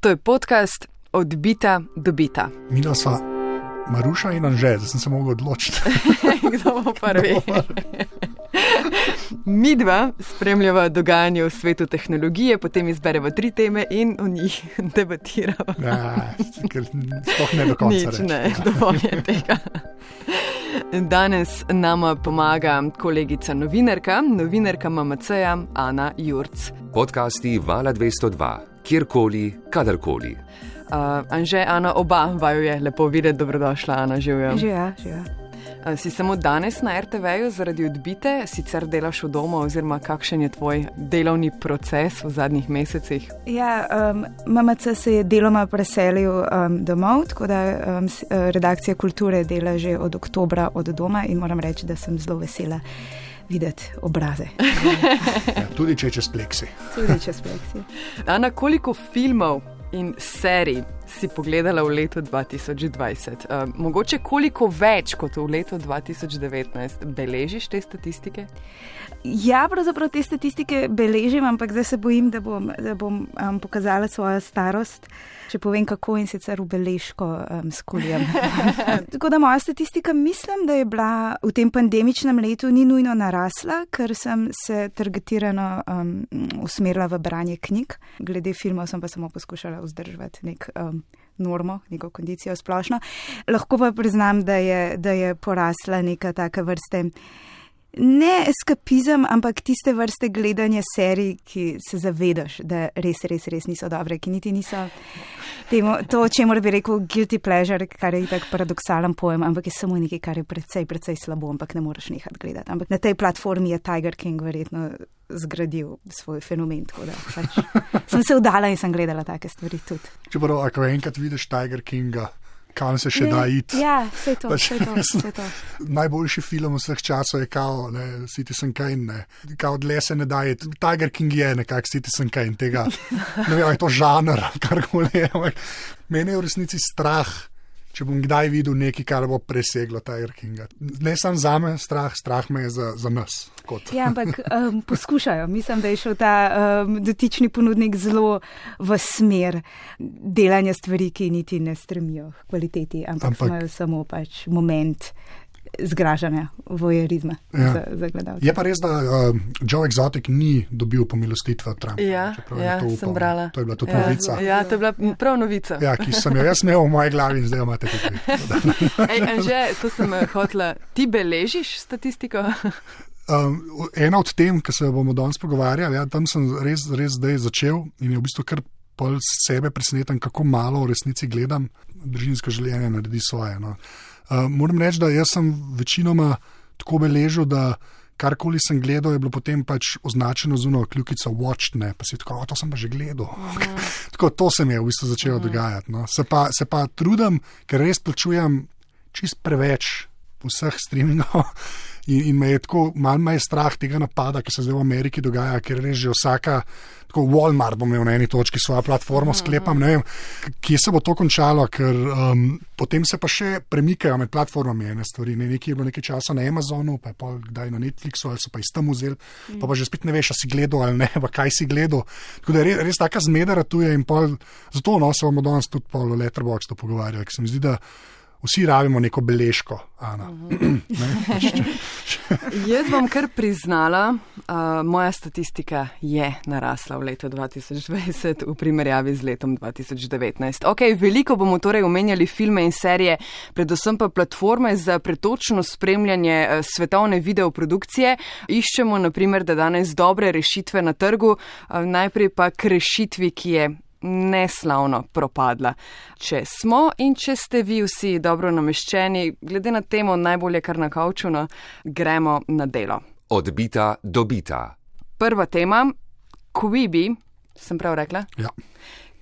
To je podcast Odbita dobita. Mina sva Maruša in Anže, zdaj sem se mogel odločiti. Kdo bo prvi? Midva spremljava dogajanje v svetu tehnologije, potem izbereva 3 teme in o njih debatirava. Ja, ker sploh ne do konca Nič reči. ne, dovolj je tega. Danes nama pomaga kolegica novinarka MMC-ja Ana Jurc. Podcasti Vala 202, kjerkoli, kadarkoli. Anže, Ana, oba vaju je lepo videti, dobrodošla, Ana, živjo. Živijo. Si samo danes na RTV-ju zaradi odbite, sicer delaš v domu, oziroma kakšen je tvoj delovni proces v zadnjih mesecih? Ja, MMC se je deloma preselil domov, tako da redakcija kulture dela že od oktobra od doma in moram reči, da sem zelo vesela videti obraze. Ja, tudi če čez pleksi. Ana, koliko filmov in serij si pogledala v letu 2020? Mogoče koliko več kot v letu 2019? Beležiš te statistike? Ja, pravzaprav te statistike beležim, ampak zdaj se bojim, da bom pokazala svojo starost, če povem kako, in sicer v beležko s kulijem. Tako da moja statistika mislim, da je bila v tem pandemičnem letu ni nujno narasla, ker sem se targetirano usmerila v branje knjig. Glede filmov sem pa samo poskušala vzdrževati nek normo, neko kondicijo splošno. Lahko pa priznam, da je porasla neka taka vrste, ne eskapizem, ampak tiste vrste gledanja serij, ki se zavedaš, da res niso dobre, ki niti niso to, čemur bi rekel guilty pleasure, kar je tak paradoksalen pojem, ampak je samo nekaj, kar je precej slabo, ampak ne moreš nehati gledati. Ampak na tej platformi je Tiger King verjetno zgradil svoj fenomen, tako da sem se vdala in sem gledala take stvari tudi. Čeprav, ako enkrat vidiš Tiger Kinga, kam se še da iti. Ja, vse to. Najboljši film vseh časov je kao, Citizen Kane, kao dlje se ne da iti. Tiger King je nekak Citizen Kane, tega, ne vem, je to žanr, karkoli je, ampak mene je v resnici strah, če bom kdaj videl nekaj, kar bo preseglo Tiger Kinga. Ne samo zame strah me je za nas. Ja, ampak poskušajo. Mislim, da je šel ta dotični ponudnik zelo v smer delanja stvari, ki niti ne stremijo k kvaliteti, ampak imajo samo pač moment zgražanja, vojerizma za gledalce. Je pa res, da Joe Exotic ni dobil pomilostitve od Trumpa. Ja, sem brala. To je bila tudi novica. Ja, to je bila prav novica. Ja, ki sem jo jaz imel v moji glavi in zdaj jo imate tudi. Anže, to sem hotela. Ti beležiš statistiko? Ena od tem, ki se bomo danes pogovarjali, tam sem res zdaj začel in je v bistvu kar pol sebe presenetam, kako malo v resnici gledam. Družinsko življenje naredi svoje. No. Moram reči, da jaz sem večinoma tako beležil, da karkoli sem gledal, je bilo potem pač označeno z ono kljukico watched, ne, pa si tako, to sem pa že gledal. Tako, to se mi je v bistvu začelo dogajati. No. Se pa trudim, ker res plačujem čist preveč vseh streamingov in me je tako, malo me je strah tega napada, ki se zdaj v Ameriki dogaja, ker res že vsaka, tako Walmart bo imel na eni točki svojo platformo, sklepam, ne vem, kje se bo to končalo, ker potem se pa še premikajo med platformami ene stvari, nekaj je bilo nekaj časa na Amazonu, pa je pa kdaj na Netflixu, ali so pa iz tam vzeli, pa že spet ne veš, a si gledal ali ne, pa kaj si gledal, tako da je res taka zmeda ratuje in pol, zato se bomo danes tudi pol o Letterboxdu pogovarjali, ker se mi zdi, da vsi rabimo neko beležko, Ana. Jaz bom kar priznala, moja statistika je narasla v letu 2020 v primerjavi z letom 2019. Ok, veliko bomo torej omenjali filme in serije, predvsem pa platforme za pretočno spremljanje svetovne videoprodukcije. Iščemo, naprimer, da danes dobre rešitve na trgu, najprej pa k rešitvi, ki je neslavno propadla. Če smo in če ste vi vsi dobro nameščeni, glede na temo najbolje kar na kavču, gremo na delo. Odbita dobita. Prva tema, Quibi, sem prav rekla? Ja.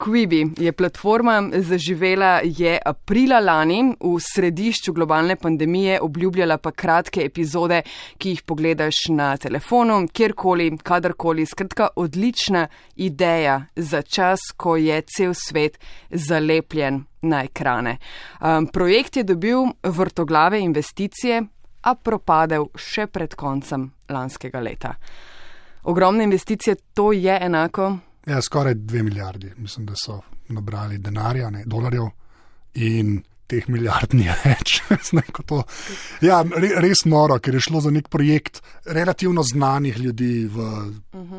Quibi je platforma, zaživela je aprila lani, v središču globalne pandemije, obljubljala pa kratke epizode, ki jih pogledaš na telefonu, kjerkoli, kadarkoli. Skratka, odlična ideja za čas, ko je cel svet zalepljen na ekrane. Projekt je dobil vrtoglave investicije, a propadel še pred koncem lanskega leta. Ogromne investicije, to je enako Ja, skoraj 2 milijardi. Mislim, da so nabrali denarja, ne, dolarjev in teh milijard ni več. Ja, res noro, ker je šlo za nek projekt relativno znanih ljudi v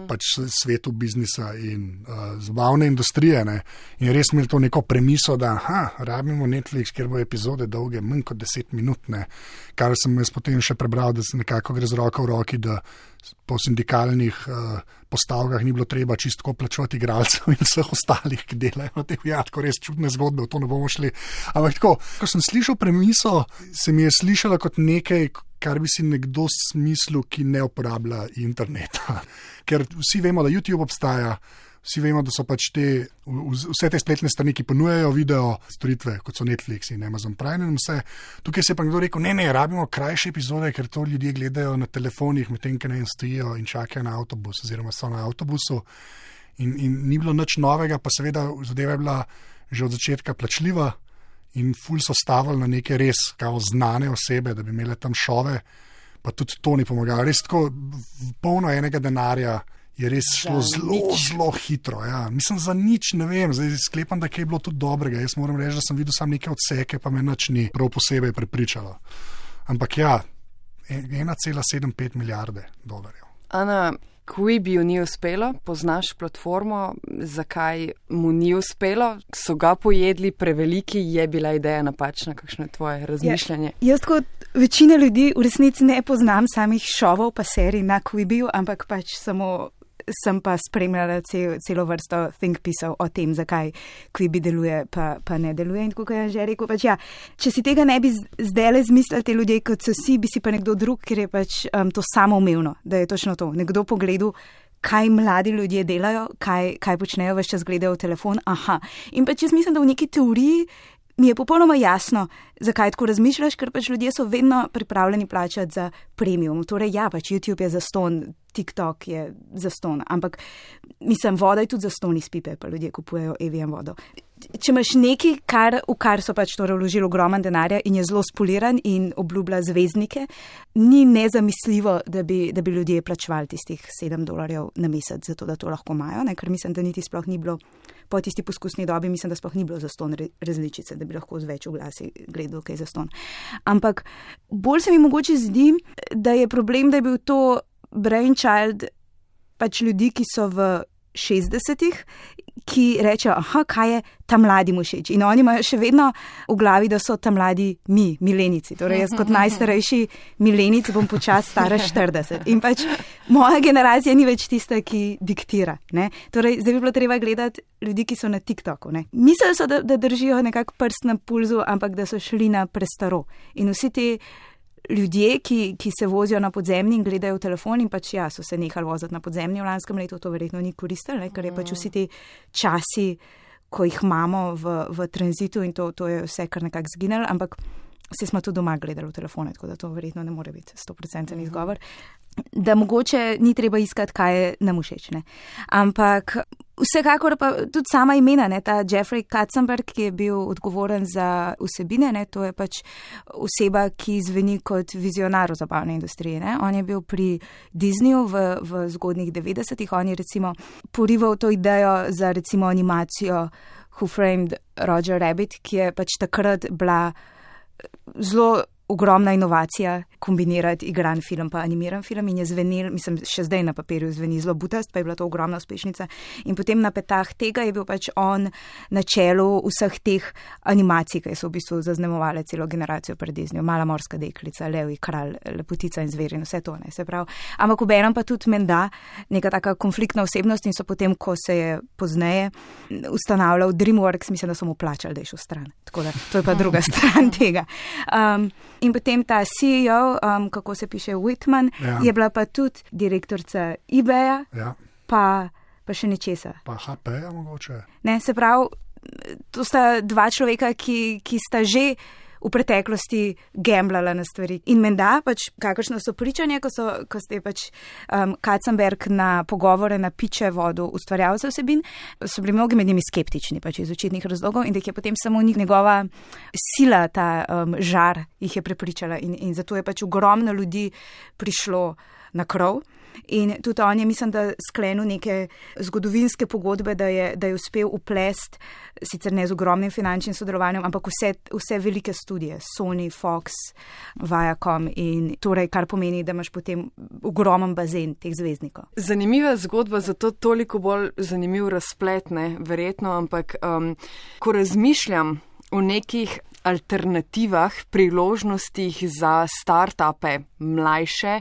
pač svetu biznisa in zabavne industrije. Ne. In res imeli to neko premiso, da rabimo Netflix, kjer bo epizode dolge manj kot 10 minut. Ne. Kar sem jaz potem še prebral, da se nekako gre z roko v roki, da po sindikalnih postavkah ni bilo treba čistko plačevati igralcev in vseh ostalih, ki delajo na teh tako res čudne zgodbe, v to ne bomo šli. Ampak tako, ko sem slišal premiso, se mi je slišala kot nekaj, kar bi si nekdo smislil, ki ne uporablja interneta. Ker vsi vemo, da YouTube obstaja, vsi vemo, da so pač vse te spletne strani, ki ponujajo video storitve, kot so Netflix in Amazon Prime in vse. Tukaj se je pa nekdo rekel, ne, rabimo krajše epizode, ker to ljudje gledajo na telefonih, medtem ko ne stojijo in čakajo na avtobus oziroma so na avtobusu. In ni bilo nič novega, pa seveda zadeva je bila že od začetka plačljiva in ful so stavili na neke res kao znane osebe, da bi imele tam šove, pa tudi to ni pomagalo. Res tako polno enega denarja je res šlo zelo hitro. Ja. Mislim, za nič ne vem, zdaj sklepam, da je bilo tudi dobrega. Jaz moram reči, da sem videl sam neke odseke, pa me nič ni prav posebej prepričalo. Ampak ja, 1,75 milijarde dolarjev. Ana, Quibiju ni uspelo, poznaš platformo, zakaj mu ni uspelo, so ga pojedli preveliki, je bila ideja napačna, kakšno je tvoje razmišljanje? Ja, jaz kot večina ljudi v resnici ne poznam samih šovov pa serij na Quibiju, ampak pač sem pa spremljala celo vrsto think piecev o tem, zakaj Quibi deluje pa ne deluje. In tako, kot je že rekel, pač ja, če si tega ne bi zdajle zmislili te ljudje, kot so si, bi si pa nekdo drug, ker je pač to samoumevno, da je točno to. Nekdo pogledal, kaj mladi ljudje delajo, kaj počnejo, ves čas gledajo v telefon, In pač jaz mislim, da v neki teoriji mi je popolnoma jasno, zakaj tako razmišljaš, ker pač ljudje so vedno pripravljeni plačati za premium. Torej, ja, pač YouTube je zastonj, TikTok je zastonj, ampak mislim, voda je tudi zastonj iz pipe, pa ljudje kupujejo Evian vodo. Če imaš nekaj, v kar so pač torej vložili ogromen denarja in je zelo spoliran in obljublja zvezdnike, ni nezamisljivo, da bi ljudje plačevali tistih $7 na mesec, zato da to lahko imajo, ne? Ker mislim, da niti sploh ni bilo po tisti poskusni dobi, mislim, da sploh ni bilo zastonj različice, da bi lahko z več oglasi gledal, kaj je zastonj. Ampak bolj se mi mogoče zdi, da je problem, da je bil to brainchild pač ljudi, ki so v 60-ih, ki rečejo, kaj je ta mladi mu všeč. In oni imajo še vedno v glavi, da so ta mladi milenici. Torej, jaz kot najstarejši milenici bom počasi stara 40. In pač moja generacija ni več tista, ki diktira. Ne? Torej, zdaj bi bilo treba gledati ljudi, ki so na TikToku. Ne? Mislili so, da držijo nekako prst na pulzu, ampak da so šli na prestaro. In vsi ti ljudje, ki se vozijo na podzemni in gledajo v telefon in pač ja, so se nehali voziti na podzemni v lanskem letu, to verjetno ni koristilo, ker je pač vsi ti časi, ko jih imamo v tranzitu in to je vse kar nekako zginilo, ampak vsi smo tudi doma gledali v telefone, tako da to verjetno ne more biti 100% izgovor, da mogoče ni treba iskati, kaj je nam všeč. Ampak vsekakor pa tudi sama imena, ta Jeffrey Katzenberg, ki je bil odgovoren za vsebine, to je pač oseba, ki zveni kot vizionar v zabavne industrije. On je bil pri Disneyju v zgodnjih 90-ih, on je recimo porival to idejo za recimo animacijo Who Framed Roger Rabbit, ki je pač takrat bila zelo ogromna inovacija kombinirati igran film pa animiran film in je zvenil, mislim, še zdaj na papirju zveni zelo butast, pa je bila to ogromna uspešnica. In potem na petah tega je bil pač on na čelu vseh teh animacij, ki so v bistvu zaznamovale celo generacijo pred Disneyjem. Mala morska deklica, Levji kralj, Lepotica in zver in vse to, se pravi. Ampak obenem pa tudi menda neka taka konfliktna osebnost in so potem, ko se je pozneje ustanavljal DreamWorks, mislim, da so mu plačali, da je šel stran. Tako da, to je pa druga stran tega. In potem ta CEO, kako se piše, Whitman, je bila pa tudi direktorica eBaya, pa še nečesa. Pa HP-ja mogoče. Ne, se pravi, to sta dva človeka, ki sta že v preteklosti gamblala na stvari. In menda, pač, kakršno so pričanje, ko ste pač Katzenberg na pogovore na piče vodu ustvarjalce vsebin, so bili mnogi med njimi skeptični, pač iz očitnih razlogov in da je potem samo njegova sila, ta žar, jih je prepričala in zato je pač ogromno ljudi prišlo na krov. In tudi on je, mislim, da sklenil neke zgodovinske pogodbe, da je uspel uplest, sicer ne z ogromnim finančnim sodelovanjem, ampak vse velike studije, Sony, Fox, Viacom in torej, kar pomeni, da imaš potem ogromen bazen teh zvezdnikov. Zanimiva zgodba, zato toliko bolj zanimiv razplet, ne, verjetno, ampak ko razmišljam o nekih alternativah, priložnostih za start-upe, mlajše,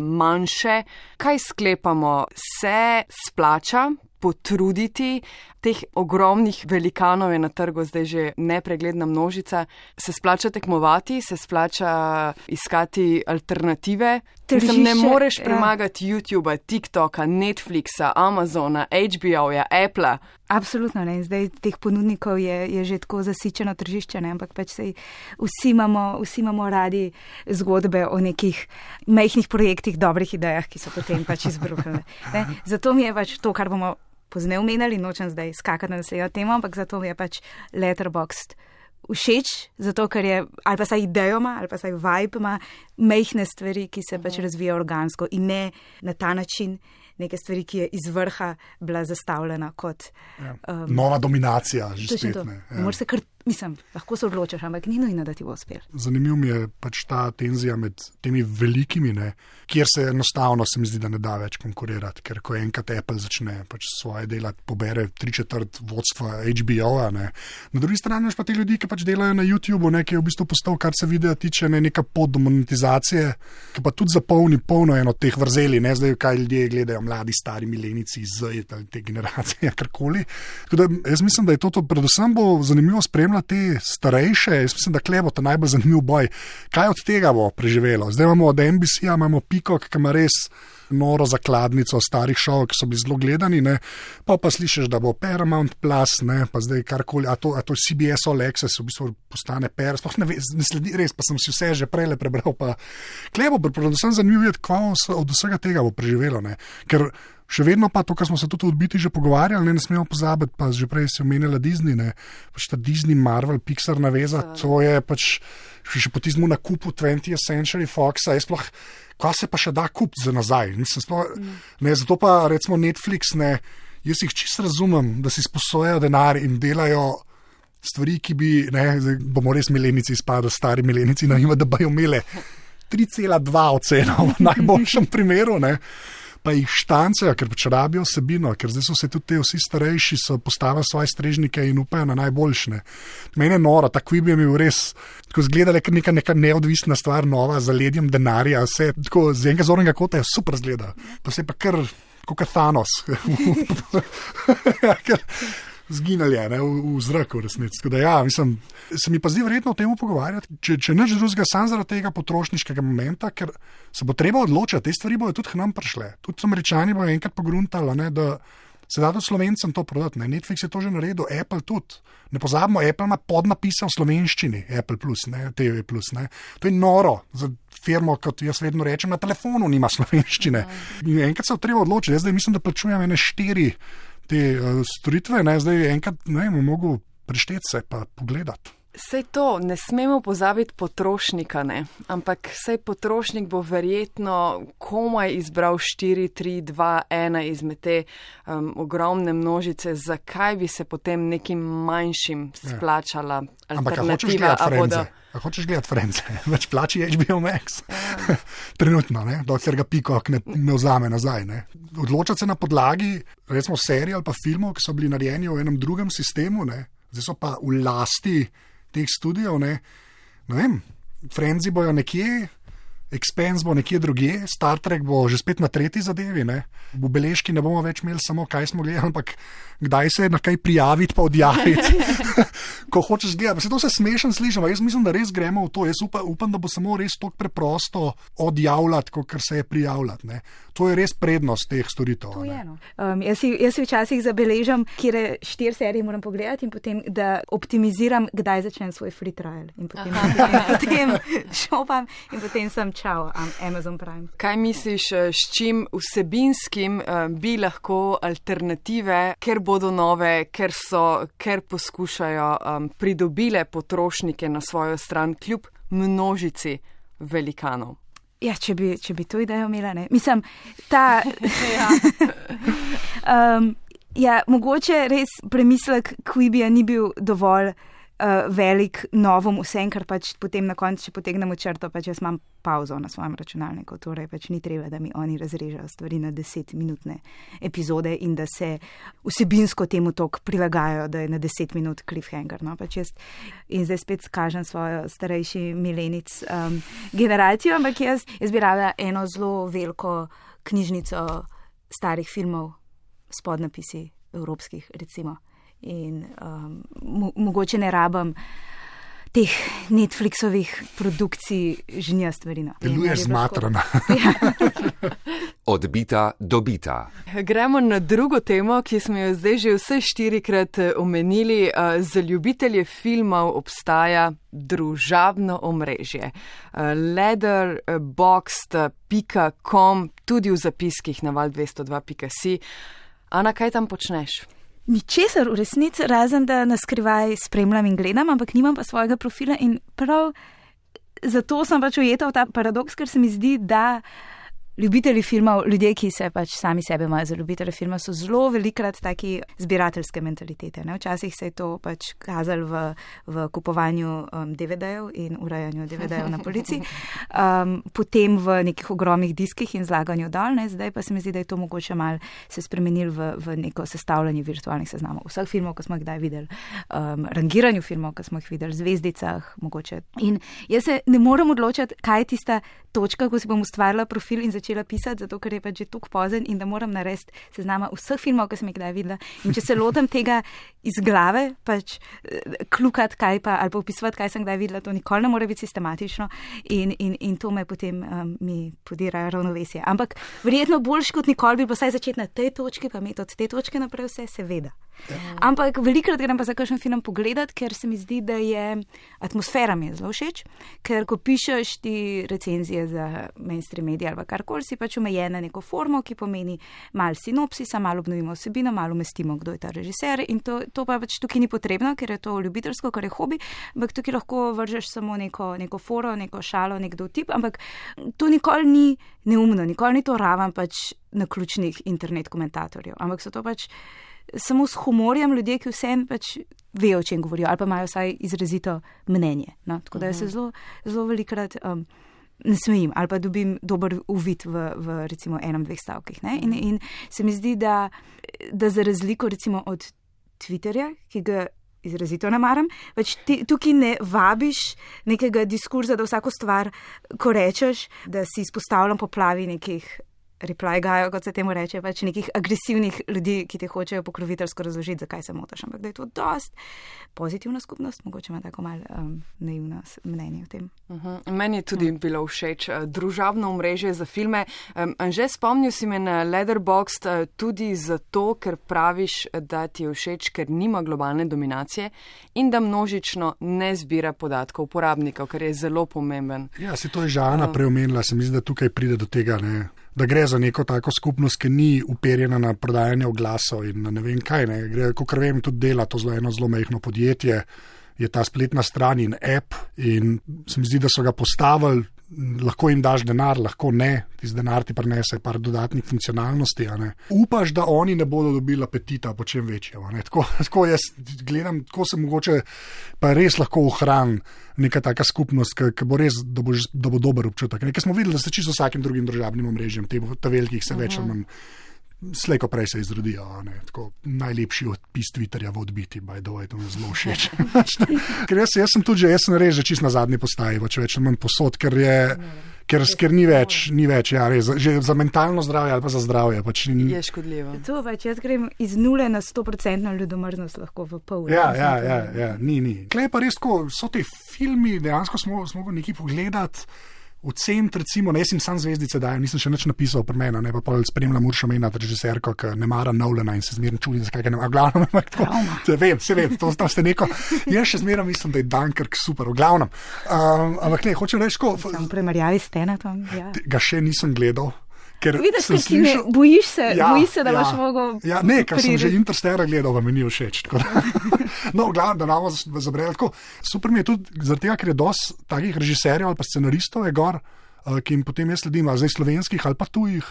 manjše, kaj sklepamo, se splača potruditi, teh ogromnih velikanov je na trgu zdaj že nepregledna množica, se splača tekmovati, se splača iskati alternative. Mislim, ne moreš premagati YouTubea, TikToka, Netflixa, Amazona, HBO-ja, Applea. Absolutno ne. Zdaj teh ponudnikov je že tako zasičeno tržišče, ne? Ampak pač vsi imamo radi zgodbe o nekih majhnih projektih, dobrih idejah, ki so potem pač izbruhnile. Zato mi je pač to, kar bomo pozneje omenjali, nočem zdaj skakati na naslednjo temo, ampak zato mi je pač Letterboxd všeč, zato ker je, ali pa saj idejo ima, ali pa saj vibe ima, majhne stvari, ki se pač razvijajo organsko in ne na ta način neke stvari, ki je iz vrha bila zastavljena kot nova dominacija, že spet ne. Moraš se kar, mislim, lahko se odločiš, ampak ni nujno, da ti bo uspel. Zanimiv mi je pač ta tenzija med temi velikimi, ne, kjer se enostavno se mi zdi, da ne da več konkurirati, ker ko enkrat Apple začne pač svoje delati, pobere 3/4 vodstva HBO-a, ne. Na drugi strani imaš pa te ljudi, ki pač delajo na YouTubeu, ne, ki je v bistvu postal, kar se videa tiče, ne, neka pot do monetizacije, ki pa tudi zapolni polno eno teh vrzeli, ne, zdaj kaj ljudje gledajo, mladi, stari milenici, zdaj te generacije, karkoli. Tako da jaz mislim, da je to predvsem bo zanimivo spremljati te starejše, jaz mislim, da kle bo ta najbolj zanimiv boj. Kaj od tega bo preživelo? Zdaj imamo od NBC-ja, imamo Peacock, ki ima res noro zakladnico starih šovov, ki so bili zelo gledani, ne. Pa slišiš, da bo Paramount Plus, ne, pa zdaj karkoli, a to CBS All Access v bistvu postane sploh ne sledi res, pa sem si vse že prej prebral, pa kle bo predvsem zanimivo videti, kva od vsega tega bo preživelo, ne. Ker še vedno pa to, kar smo se tudi odbiti že pogovarjali, ne smemo pozabiti, pa že prej si omenila Disney, ne, pač ta Disney, Marvel, Pixar naveza, to je pač še po tizmu na kupu 20th Century Foxa, sploh, kaj se pa še da kupiti za nazaj, mislim, sploh, ne, zato pa recimo Netflix, ne, jaz jih čisto razumem, da si sposojajo denar in delajo stvari, ki bi, ne, bomo res milenici izpadli, stari milenici, da bi imeli 3,2 oceno v najboljšem primeru, ne. Pa jih štancajo, ker pač rabijo vsebino, ker zdaj so se tudi vsi starejši postavili svoje strežnike in upajo na najboljšne. Mene je noro, ta Quibi je imel res, tako zgledala neka neodvisna stvar, nova, za ledjem denarja, vse tako z enega zornega kota je super zgleda. Pa se pa kar, kot Thanos. Zginali je, ne, v zraku v resnici. Tako da ja, mislim, se mi pa zdi verjetno o tem pogovarjati, če nič drugega, sam zaradi tega potrošniškega momenta, ker se bo treba odločiti, te stvari bojo tudi k nam prišle. Tudi Američani bojo enkrat pogruntali, ne, da se da tudi Slovencem to prodati. Ne. Netflix je to že naredil, Apple tudi. Ne pozabimo, Apple ima podnapise v slovenščini, Apple Plus, ne, TV Plus, ne. To je noro za firmo, kot jaz vedno rečem, na telefonu nima slovenščine. In enkrat se bo treba odločiti. Jaz zdaj mislim, da plačujem 4 te storitve, ne, zdaj enkrat, ne vem, mogo prešteti se pa pogledati. Sej to, ne smemo pozabiti potrošnika, ne, ampak sej potrošnik bo verjetno komaj izbral 4, 3, 2, 1 izmed te ogromne množice, zakaj bi se potem nekim manjšim splačala alternativa. A hočeš gledati Friendse, več plači HBO Max. Trenutno, ne, dokler ga Peacock ne vzame nazaj. Ne. Odločati se na podlagi, recimo serij ali pa filmov, ki so bili narejeni v enem drugem sistemu, ne, zdaj so pa v lasti teh studijev, ne vem, Friendsi bojo nekje, Expanse bo nekje drugje, Star Trek bo že spet na tretji zadevi, ne. V beležki ne bomo več imeli samo, kaj smo gledali, ampak kdaj se na kaj prijaviti pa odjaviti, ko hočeš gledati. To se smešno sliši, jaz mislim, da res gremo v to. Jaz upam, da bo samo res tako preprosto odjavljati, kot se je prijavljati. Ne. To je res prednost teh storitev. Jaz si včasih zabeležam, kjer 4 serije moram pogledati in potem, da optimiziram, kdaj začnem svoj free trial. In potem šopam in potem sem čau, Amazon Prime. Kaj misliš, s čim vsebinskim bi lahko alternative, ker bodo nove, ker poskušajo pridobile potrošnike na svojo stran kljub množici velikanov? Ja, če bi to idejo imela, ne. Mislim, ta... mogoče res premislek Quibija ni bil dovolj velik novom vsem, ker pač potem na koncu, če potegnemo črto, pač jaz imam pauzo na svojem računalniku, torej pač ni treba, da mi oni razrežejo stvari na 10-minutne epizode in da se vsebinsko temu tok prilagajajo, da je na 10 minut cliffhanger, no, pač jaz in zdaj spet kažem svojo starejši milenic generacijo, ampak jaz bi rada eno zelo veliko knjižnico starih filmov s podnapisi evropskih, recimo. In mogoče ne rabim teh Netflixovih produkcij žnja stvarina. Deluje zmatrana. Odbita, dobita. Gremo na drugo temo, ki smo jo zdaj že vse 4-krat omenili. Za ljubitelje filmov obstaja družabno omrežje. Letterboxd.com, tudi v zapiskih na val202.si. Ana, kaj tam počneš? Ničesar v resnici, razen da na skrivaj spremljam in gledam, ampak nimam pa svojega profila in prav zato sem pač ujeta v ta paradoks, ker se mi zdi, da ljubitelji filmov, ljudje, ki se pač sami sebe imajo za ljubitelje filma, so zelo velikrat taki zbirateljske mentalitete. Ne? Včasih se je to pač kazalo v kupovanju DVD-jev in urejanju DVD-jev na polici, potem v nekih ogromnih diskih in zlaganju dol, ne? Zdaj pa se mi zdi, da je to mogoče malo se spremenilo v neko sestavljanje virtualnih seznamov. Vseh filmov, ki smo jih kdaj videli, rangiranju filmov, ki smo jih videli, zvezdicah, mogoče. In jaz se ne morem odločiti, kaj je tista točka, ko si bom ustvarila profil in začela pisati, zato ker je pač že toliko pozen in da moram narediti seznama vseh filmov, ki sem jih kdaj videla. In če se lotam tega iz glave, pač klukati kaj pa, ali pa opisovati, kaj sem kdaj videla, to nikoli ne more biti sistematično in to me potem mi podira ravnovesje. Ampak verjetno boljš kot nikoli bi bilo vsaj začeti na tej točki, pa imeti od te točke naprej vse, seveda. Ampak velikrat grem pa za kakšen film pogledati, ker se mi zdi, da je atmosfera mi je zelo všeč, ker ko pišeš ti recenzije za mainstream medije ali karkoli, si pač omejen na neko formo, ki pomeni malo sinopsisa, malo obnovimo vsebino, malo umestimo, kdo je ta režiser in to pa pač tukaj ni potrebno, ker je to ljubiteljsko, kar je hobi, ampak tukaj lahko vržeš samo neko foro, neko šalo, nek dotip, ampak to nikoli ni neumno, nikoli ni to raven pač naključnih internet komentatorjev, ampak so to pač samo s humorjem ljudje, ki vsem pač vejo, o čem govorijo, ali pa imajo vsaj izrazito mnenje. No? Tako da jaz se zelo velikrat ne smejim, ali pa dobim dober uvid v recimo 1-2 stavkih. Ne? In se mi zdi, da za razliko recimo od Twitterja, ki ga izrazito ne maram, pač tukaj ne vabiš nekega diskurza, da vsako stvar, ko rečeš, da si izpostavljam poplavi nekih reply guy, kot se temu reče, pač nekih agresivnih ljudi, ki te hočejo pokroviteljsko razložiti, zakaj se motaš, ampak da je to dost pozitivna skupnost, mogoče ima tako malo naivno mnenje o tem. Meni je tudi bilo všeč družabno omrežje za filme. Anže, spomnil si me na Letterboxd tudi zato, ker praviš, da ti je všeč, ker nima globalne dominacije in da množično ne zbira podatkov uporabnikov, kar je zelo pomemben. Ja, si to je že Ana preomenila, se mi zdi, da tukaj pride do tega, ne, da gre za neko tako skupnost, ki ni uperjena na prodajanje oglasov in na ne vem kaj. Ne. Gre, kakor vem, tudi dela to eno zelo majhno podjetje, je ta spletna stran in app in se mi zdi, da so ga postavili, lahko jim daš denar, lahko ne, tisti denar ti prinese par dodatnih funkcionalnosti. Upaš, da oni ne bodo dobili apetita po čem večjem. Tako jaz gledam, tako se mogoče pa res lahko ohrani neka taka skupnost, ki bo res, da bo dober občutek. Nekaj smo videli, da se čisto vsakim drugim družabnim omrežjem, ta velikih se več ali manj slejko prej se izrodijo. Tako najlepši odpis Twitterja v odbiti, by the way, to mi je zelo všeč. Ker jaz sem tudi jaz sem res že čist na zadnji postaji, če več manj posod, ker ni več, ja, res, že za mentalno zdravje ali pa za zdravje. Pač je škodljivo. To pač jaz grem iz 0 na 100% ljudomrznost lahko v pol. Ja, ni. Klej pa res tako, so te filmi, dejansko smo nekaj pogledati, ocent, recimo, ne, jaz jim sam zvezdice dajem, nisem še nič napisal pri meni, ne pa pol spremljam Uršo Menad, režiserko, ki ne mara Nolana in se zmerno čudim, zakaj ga ne mara. Glavno, se vem, to ste neko, jaz še zmerno mislim, da je Dunkirk super, v glavnem. Ampak ne, hočem reči, ko... Sam primerjavi s Tenetom, ja. Ga še nisem gledal. Vidiš, ker si ne, bojiš se, da boš mogel... Ja, ne, ker sem že Interstellar gledal, pa mi ni všeč. No, v glavnem, da nam zabrali tako. Super mi je tudi zaradi tega, ker je dosti takih režiserjev ali pa scenaristov je gor, ki jim potem jaz sledim, zdaj slovenskih ali pa tujih.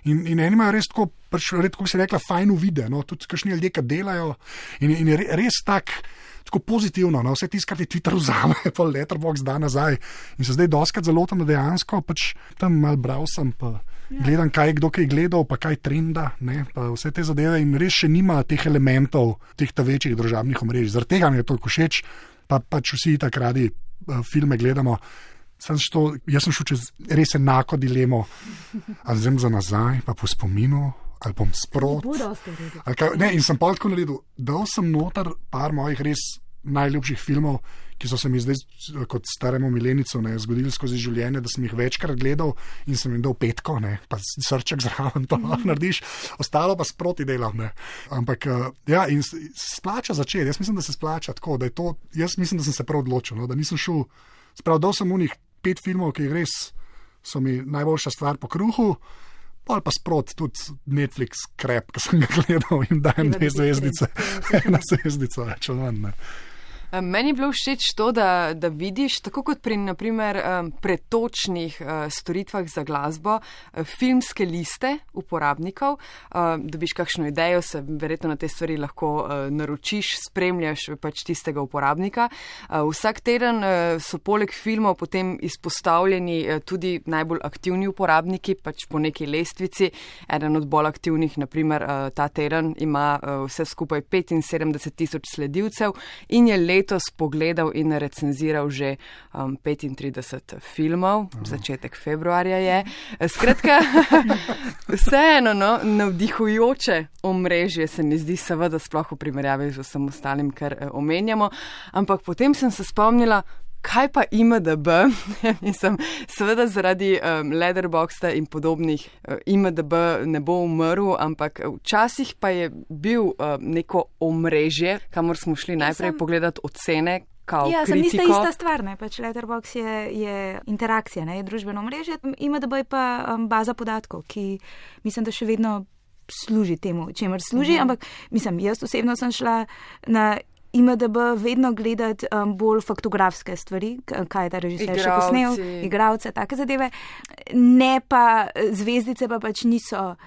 In eni imajo res tako, kako bi se rekla, fajn uvide, no? Tudi kakšni ljudje, ki delajo in je res tako pozitivno, no? Vse tisto, kar ti Twitter vzame, pa Letterboxd da nazaj. In se zdaj doskrat zalotam, da dejansko pač tam mal bral sem, pa gledam, kdo kaj gledal, pa kaj trenda, ne? Pa vse te zadeve in res še nima teh elementov, teh večjih družabnih omrežij. Zaradi tega mi je toliko všeč, pa pač vsi tak radi filme gledamo. Jaz sem šel čez res enako dilemo, ali zem za nazaj, pa po spominu, ali bom sprot. In sem pa tako naredil, dal sem noter par mojih res najljubših filmov, ki so se mi zdaj kot staremu milenicu zgodili skozi življenje, da sem jih večkrat gledal in sem jim dal 5, pa srček zraven to narediš, ostalo pa sproti delam. Ne. Ampak ja, in splača začeti. Jaz mislim, da se splača tako, da je to, jaz mislim, da sem se prav odločil, no, da nisem šel, dal sem unih 5 filmov, ki res so mi najboljša stvar po kruhu, pa sprot tudi Netflix krep, ki sem ga gledal in dajem 2 zvezdice, 1 zvezdica več od manj. Meni je bilo všeč to, da vidiš, tako kot pri naprimer pretočnih storitvah za glasbo, filmske liste uporabnikov, dobiš kakšno idejo, se verjetno na te stvari lahko naročiš, spremljaš pač tistega uporabnika. Vsak teden so poleg filmov potem izpostavljeni tudi najbolj aktivni uporabniki, pač po neki lestvici. Eden od bolj aktivnih, naprimer ta teden, ima vse skupaj 75,000 sledilcev in je letos pogledal in recenziral že 35 filmov, začetek februarja je. Skratka, vseeno, no, navdihujoče omrežje se mi zdi, seveda sploh v primerjavi z vsem ostalim, kar omenjamo, ampak potem sem se spomnila, kaj pa IMDb? Seveda zaradi Letterboxda in podobnih IMDb ne bo umrl, ampak včasih pa je bil neko omrežje, kamor smo šli najprej pogledati ocene, kao kritiko. Sem ista stvar, ne? Pač Letterboxd je interakcija, ne? Je družbeno omrežje, IMDb je pa baza podatkov, ki mislim, da še vedno služi temu, čemer služi, ampak mislim, jaz osebno sem šla na IMDb vedno gledati bolj faktografske stvari, kaj je ta režiser še posnel, igralce, take zadeve, ne pa zvezdice pa pač niso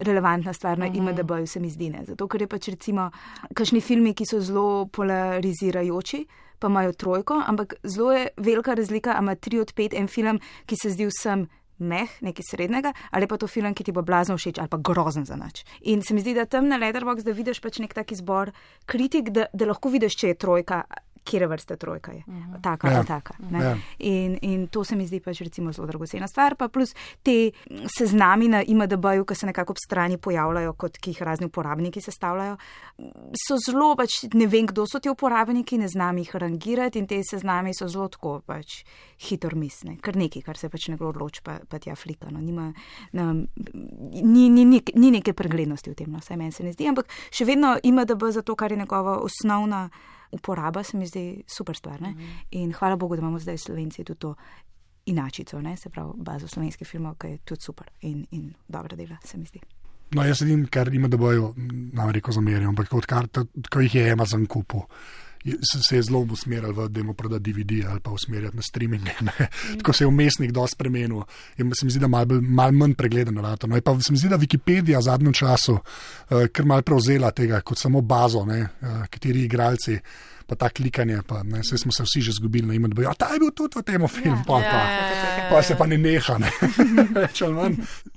relevantna stvar na IMDb-ju, se mi zdi, ne. Zato, ker je pač recimo kakšni filmi, ki so zelo polarizirajoči, pa imajo 3, ampak zelo je velika razlika, ima 3 od 5 en film, ki se zdi vsem nekaj srednjega, ali pa to film, ki ti bo blazno všeč, ali pa grozen za nič. In se mi zdi, da tam na Letterboxd, da vidiš pač nek tak izbor kritik, da lahko vidiš, če je 3, kjere vrste 3 je, taka ali taka. Ne? In to se mi zdi pač recimo zelo dragocena stvar, pa plus te seznami na IMDb-ju, ki se nekako ob strani pojavljajo, kot ki jih razni uporabniki sestavljajo, so zelo pač, ne vem, kdo so ti uporabniki, ne znam jih rangirati in te seznami so zelo tako pač hitro misne, kar nekaj, kar se pač nekdo odloči, pa tja flika, no, ni neke preglednosti v tem, no, saj meni se ne zdi, ampak še vedno IMDb za to, kar je njegova osnovna uporaba, se mi zdi super stvar, ne? In hvala Bogu, da imamo zdaj Slovenci tudi to inačico, ne? Se pravi, bazo slovenskih filmov, ki je tudi super in dobra dela, se mi zdi. No, jaz sedim, ker ima, da bojo nam rekel zamerjam, ampak odkar jih je Amazon kupil, se je zelo usmerjal v demo prodati DVD ali pa usmerjati na streaming. Tako se je vmesnik dosti spremenil. Se mi zdi, da malo manj pregleden rato. No, pa se mi zdi, da Wikipedija v zadnjem času kar malo prevzela tega kot samo bazo, kateri igralci, pa ta klikanje, pa se smo se vsi že zgubili na IMDb. A ta je bil tudi v tem film, pa se pa ne neha.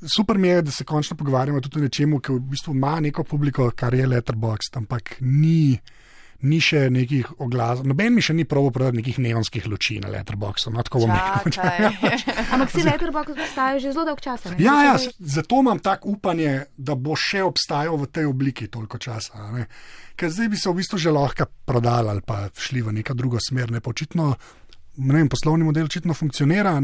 Super mi je, da se končno pogovarjamo tudi o nečemu, ki v bistvu ima neko publiko, kar je Letterboxd, ampak ni še nekih oglasov. Noben mi še ni probal prodati nekih neonskih luči na Letterboxdu. No, tako bom rekel. Ampak si Letterboxd obstaja že zelo dolgo časa. Ne? Ja, zato imam tak upanje, da bo še obstajal v tej obliki toliko časa. Ne? Ker zdaj bi se v bistvu že lahko prodali ali pa šli v neka druga smer. Ne? Pa očitno, ne vem, poslovni model očitno funkcionira,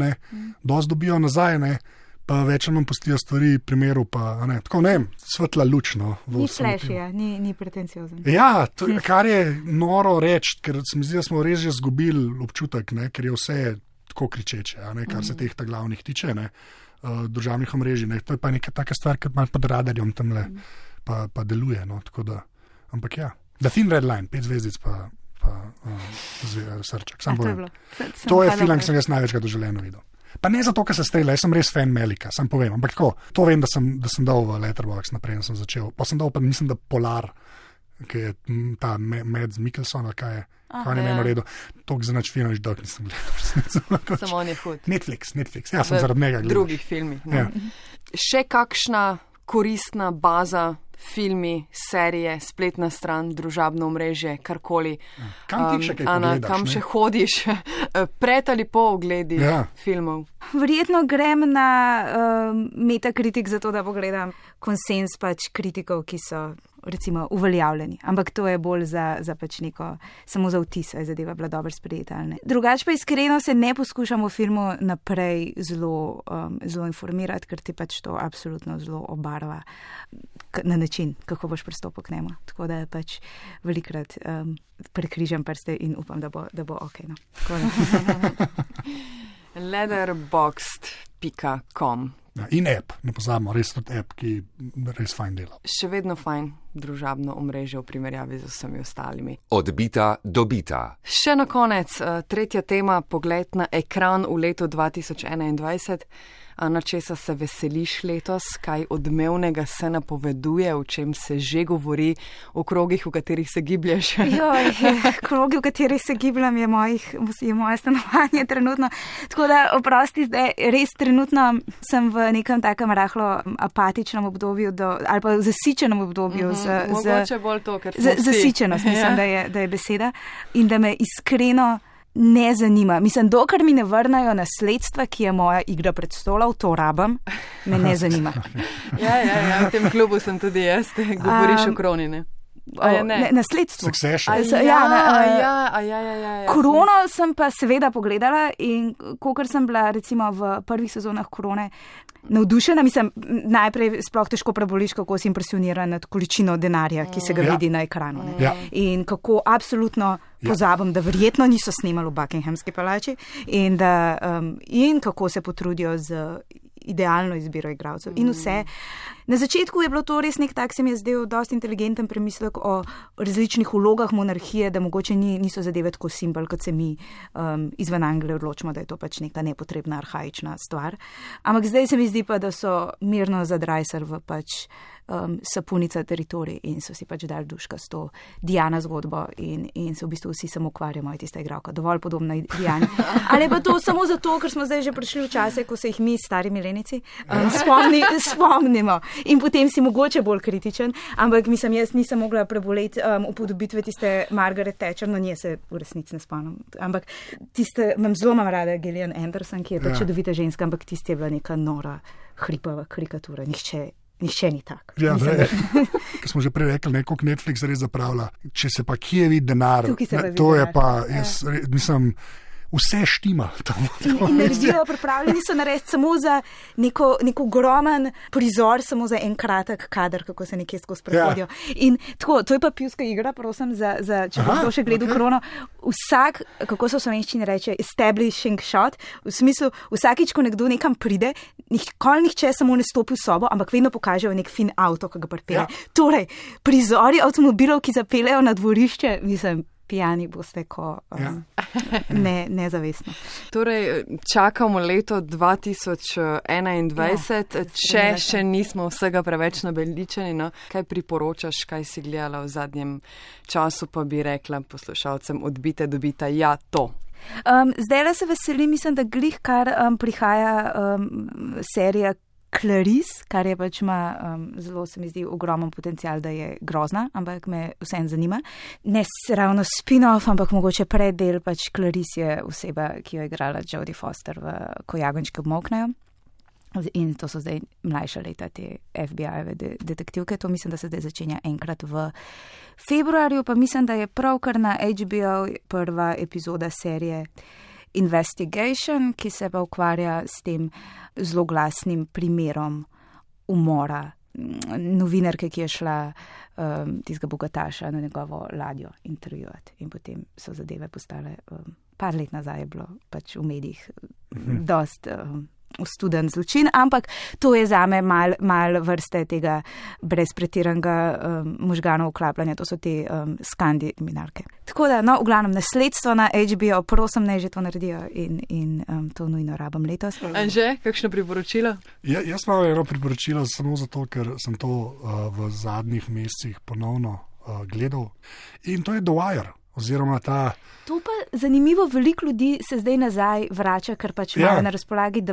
dosti dobijo nazaj, ne? Pa več nam pustijo stvari, primeru pa, ne, tako ne, svetla luč, no. Ni flashy, ni pretenciozen. Ja, kar je noro reči, ker se mi zdi, da smo res že zgubili občutek, ne, ker je vse tako kričeče, ne, kar se teh glavnih tiče, ne, družabnih omrežij, ne, to je pa neka taka stvar, ki malo pod radarjem tamle pa deluje, no, tako da, ampak ja. The Thin Red Line, 5 zvezdic pa srček, sam povem. To je film, ki sem ga največkrat v življenju videl. Pa ne zato, ker se strela, jaz sem res fan Melika, sam povem. Ampak tako, to vem, da sem dal v Letterboxd naprej, da sem začel. Pa sem dal, pa mislim, da Polar, ki je ta Mads Mikkelson, kaj je. Kaj je meni redo. Toliko za nič filmov, da nisem gledal. Samo on je hud. Netflix. Ja, sem zaradi njega gledal. Drugih filmih. Ja. Še kakšna koristna baza, filmi, serije, spletna stran, družabno omrežje, karkoli. Kam ti še kaj Ana, pogledaš? kam še hodiš? Pred ali po ogledi filmov? Verjetno grem na Metacritic zato, da pogledam konsens pač kritikov, ki so recimo uveljavljeni. Ampak to je bolj za pač neko, samo za vtis, je zadeva bila dobro sprejeta ali ne. Drugače pa iskreno se ne poskušam v filmu naprej zelo informirati, ker ti pač to absolutno zelo obarva na način, kako boš pristopil k njemu. Tako da pač velikrat prekrižam prste in upam, da bo ok. No. Letterboxd.com In app, ne pozabimo, res tudi app, ki res fajn dela. Še vedno fajn družabno omrežje v primerjavi z vsemi ostalimi. Odbita, dobita. Še na konec, tretja tema, pogled na ekran v letu 2021. Na česa se veseliš letos, kaj odmevnega se napoveduje, o čem se že govori, o krogih, v katerih se giblješ? Krogi, v katerih se gibljam, je moje stanovanje trenutno. Tako da, oprosti, zdaj res trenutno sem v nekem takem rahlo apatičnem obdobju, ali pa zasičenem obdobju. Mogoče bolj to, ker smo zasičenost, mislim, da je beseda. In da me iskreno ne zanima. Mislim, dokler mi ne vrnajo nasledstva, ki je moja Igra prestolov, to rabam, me ne zanima. Ja, v tem klubu sem tudi jaz, govoriš o kroni, ne? Nasledstvo. Succession. Krono sem pa seveda pogledala in kolikor sem bila recimo v prvih sezonah Krone navdušena, mislim, najprej sploh težko preboliš, kako si impresionirana nad količino denarja, ki se ga vidi na ekranu. In kako absolutno pozabim, da verjetno niso snemali v Buckinghamski palači in kako se potrudijo z idealno izbiro igralcev in vse. Na začetku je bilo to res nek tak, se mi je zdel dosti inteligenten premislek o različnih vlogah monarhije, da mogoče niso zadeve tako simbol, kot se mi izven Anglije odločimo, da je to pač neka nepotrebna, arhaična stvar. Ampak zdaj se mi zdi pa, da so mirno zadrajsali v pač sapunica teritorij in so si pač dali duška s to Diana zgodbo in se v bistvu vsi samo ukvarjamo, je tista igralka dovolj podobna Diani. Ali pa to samo zato, ker smo zdaj že prišli v čase, ko se jih mi, stari milenici, spomnimo in potem si mogoče bolj kritičen, ampak mislim, jaz nisem mogla preboleti upodobitve tiste Margaret Thatcher, no nje se v resnici ne spomnim, ampak tiste, zelo imam rada Gillian Anderson, ki je pač čudovita ženska, ampak tiste je bila neka nora, hripava karikatura, Nihče ni tak. Ja, ko smo že prej rekli, koliko Netflix res zapravlja. Če se pa kje vidi denar, to je pa, jaz mislim, vse štima. In naredijo, pripravljeni so narediti samo za neko ogromen prizor, samo za en kratek kader, kako se nekje skozi prehodijo. In tako, to je pa pivska igra, prosim, če bo to še gledal Krono. Vsak, kako se v slovenščini reče, establishing shot, v smislu, vsakič, ko nekdo nekam pride, nikoli nihče samo ne stopi v sobo, ampak vedno pokažejo nek fin avto, ki ga pripelje. Torej, prizori avtomobilov, ki zapeljejo na dvorišče, mislim, pijani boste, ko nezavestno. Torej, čakamo leto 2021, če še nismo vsega preveč nabeličeni, no? Kaj priporočaš, kaj si gledala v zadnjem času, pa bi rekla poslušalcem odbite, dobita, ja, to. Zdaj se veselim, mislim, da glih kar prihaja serija Clarice, kar je pač ima zelo, se mi zdi, ogromen potencial, da je grozna, ampak me vseeno zanima. Ne ravno spin-off, ampak mogoče preddel, pač Clarice je oseba, ki jo je igrala Jodie Foster v Ko jagončki obmolknejo. In to so zdaj mlajša leta te FBI-ove detektivke. To mislim, da se zdaj začenja enkrat v februarju, pa mislim, da je pravkar na HBO prva epizoda serije Investigation, ki se pa ukvarja s tem zloglasnim primerom umora novinarke, ki je šla tistega bogataša na njegovo ladjo intervjuvati. In potem so zadeve postale, par let nazaj je bilo pač v medijih dost ostuden zločin, ampak to je zame mal vrste tega brez pretiranega možganov vklapljanja, to so te skandinavinarke. Tako da, no, v glavnem, nasledstvo na HBO, prosim, naj že to naredijo in to nujno rabim letos. Anže, kakšno priporočilo? Jaz imam eno priporočilo samo zato, ker sem to v zadnjih mesecih ponovno gledal in to je The Wire. Oziroma To pa zanimivo, veliko ljudi se zdaj nazaj vrača, ker pač imajo na razpolagi The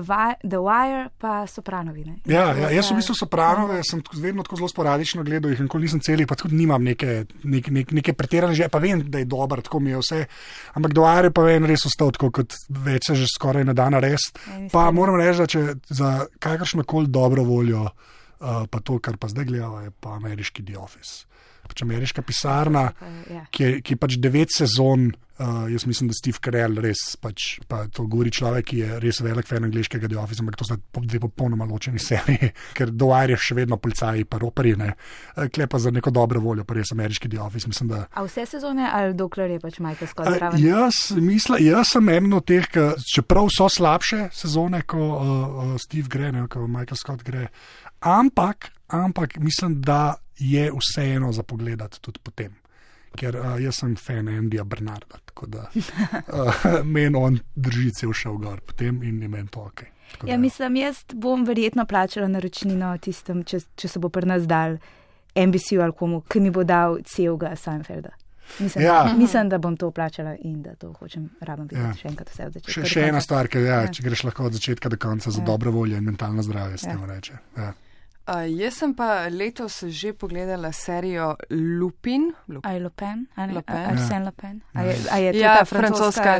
Wire pa Sopranovine. Jaz v bistvu Sopranove sem vedno tako zelo sporadično gledal, jih nikoli nisem celih, pa tudi nimam neke pretirane že, pa vem, da je dober, tako mi je vse, ampak The Wire pa vem res ostal tako, kot več se že skoraj ne da narediti. Pa moram reči, da če za kakršnokoli dobro voljo, pa to, kar pa zdaj gledamo, je pa ameriški The Office. Pač ameriška pisarna, ki pač 9 sezon, jaz mislim, da Steve Carell res, pač, pa to govori človek, ki je res velik fan angleškega The Office, ampak to so dve popolnoma ločeni seriji, ker The Wire je še vedno policaji pa ropari, ne. Kle pa za neko dobro voljo, pa res ameriški The Office, mislim, da... A vse sezone ali dokler je pač Michael Scott zraven? Jaz sem eden od teh, čeprav so slabše sezone, ko Steve gre, ne, ko Michael Scott gre, ampak mislim, da je vseeno za pogledati tudi potem. Ker jaz sem fan Andyja Bernarda, tako da meni on drži cel šel gor potem in je meni to ok. Mislim, jaz bom verjetno plačala naročnino tistem, če se bo pri nas dal NBC-ju ali komu, ki mi bo dal celega Seinfelda. Mislim, da bom to plačala in da to rabim videti še enkrat vse od začetka. Še ena stvar, če greš lahko od začetka do konca za dobro voljo in mentalno zdravje, s tem reče. Jaz sem pa letos že pogledala serijo Lupin. A je Lupin? Arsène Lupin? A je to ta francoska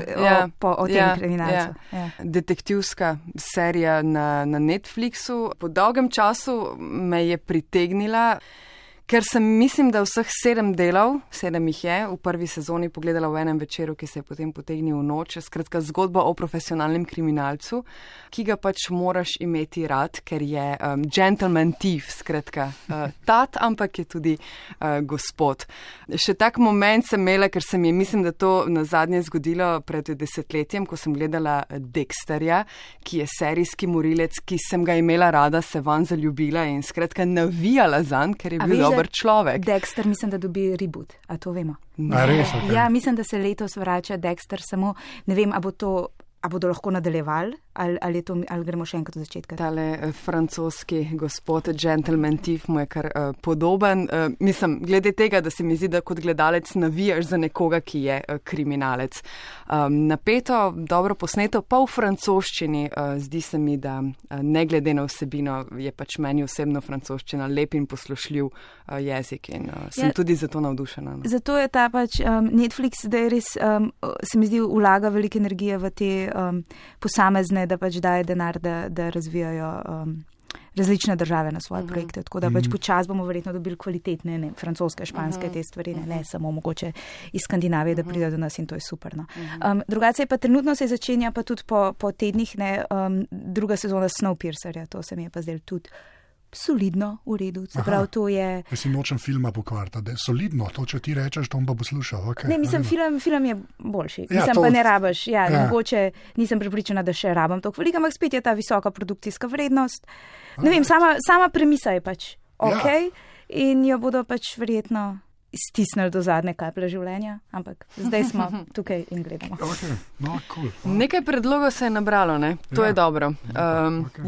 o tem kriminalcu? Detektivska serija na Netflixu. Po dolgem času me je pritegnila, ker sem, mislim, da vseh 7 delov, 7 jih je, v prvi sezoni pogledala v enem večeru, ki se je potem potegnil v noč. Skratka, zgodba o profesionalnem kriminalcu, ki ga pač moraš imeti rad, ker je gentleman thief, skratka, tat, ampak je tudi gospod. Še tak moment sem imela, ker se mi je, mislim, da to nazadnje zgodilo pred desetletjem, ko sem gledala Dexterja, ki je serijski morilec, ki sem ga imela rada, se van zaljubila in skratka navijala zanj, ker je bil dober človek. Dexter mislim, da dobi reboot, a to vemo? Res, okay. Ja, mislim, da se letos vrača Dexter, samo ne vem, a bodo lahko nadaljevali ali gremo še enkrat od začetka. Tale francoski gospod gentleman thief mu je kar podoben. Mislim, glede tega, da se mi zdi, da kot gledalec navijaš za nekoga, ki je kriminalec. Napeto, dobro posneto, pa v francoščini zdi se mi, da ne glede na vsebino je pač meni osebno francoščina lep in poslušljiv jezik in sem tudi zato navdušena. Zato je ta pač Netflix, da je res, se mi zdi, vlaga velike energije v te posamezne, da pač daje denar, da razvijajo različne države na svoje projekte. Tako da pač počas bomo verjetno dobili kvalitetne, francoske, španske te stvari, ne samo mogoče iz Skandinavije, da pride do nas in to je super. No. Drugače pa trenutno se začenja pa tudi po tednih, druga sezona Snowpiercerja, to se mi je pa zdaj tudi solidno, v redu. Prav, to je... Jaz si nočem filma pokvarta, da je solidno, to če ti rečeš, to bom pa poslušal. Okay, ne, mislim, film je boljši. Mislim, pa ne rabaš. Mogoče nisem prepričana, da še rabam to veliko, ampak spet je ta visoka produkcijska vrednost. Ne vem, sama premisa je pač ok in jo bodo pač verjetno stisnili do zadnje kaplje življenja, ampak zdaj smo tukaj in gledamo. Okay. No, cool. Nekaj predlogov se je nabralo, ne? To je dobro.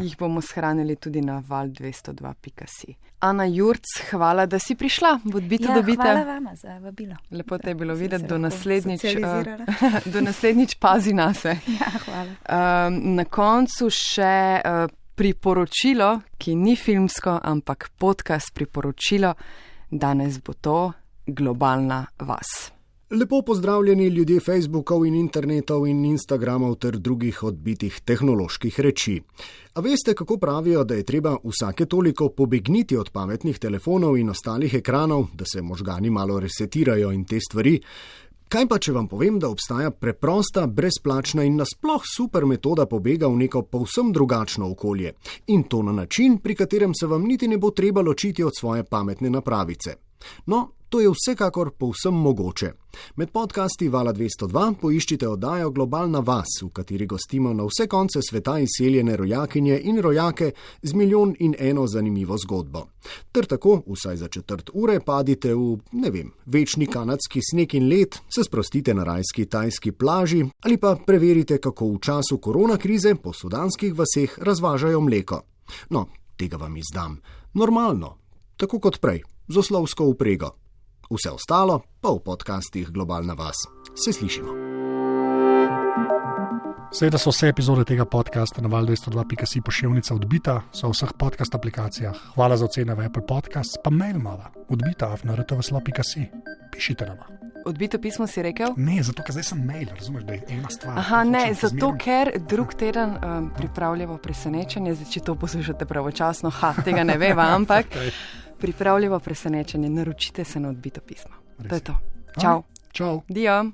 Jih bomo shranili tudi na val202.si. Ana Jurc, hvala, da si prišla v Odbito dobite. Hvala vama za vabilo. Lepo te je bilo videti, do naslednjič pazi nase. Ja, hvala. Na koncu še priporočilo, ki ni filmsko, ampak podcast priporočilo. Danes bo to Globalna vas. Lepo pozdravljeni ljudje Facebookov in internetov in Instagramov ter drugih odbitih tehnoloških reči. A veste, kako pravijo, da je treba vsake toliko pobegniti od pametnih telefonov in ostalih ekranov, da se možgani malo resetirajo in te stvari? Kaj pa, če vam povem, da obstaja preprosta, brezplačna in nasploh super metoda pobega v neko povsem drugačno okolje? In to na način, pri katerem se vam niti ne bo treba ločiti od svoje pametne napravice. No, to je vsekakor povsem mogoče. Med podcasti Vala 202 poiščite oddajo Globalna vas, v kateri gostimo na vse konce sveta izseljene rojakinje in rojake z 1,001 zanimivo zgodbo. Ter tako, vsaj za 1/4 ure, padite v, večni kanadski sneg in led, se sprostite na rajski tajski plaži ali pa preverite, kako v času koronakrize po sudanskih vaseh razvažajo mleko. No, tega vam izdam. Normalno, tako kot prej, z oslovsko uprego. Vse ostalo pa v podcastih Globalna vas. Se slišimo. Seveda so vse epizode tega podcasta na val202.si pošiljnica Odbita, so v vseh podcast aplikacijah. Hvala za ocene v Apple Podcast, pa mail mala, odbita@rtvslo.si. Pišite nama. Odbito pismo si rekel? Ne, zato ker zdaj sem mail, razumeš, da je ena stvar. Aha, ne, zato ker drug teden pripravljamo presenečenje, zdaj, če to poslušate pravočasno, tega ne veva, ampak pripravljamo presenečenje, naročite se na Odbito pismo. To je to. Čau. Čau. Dio.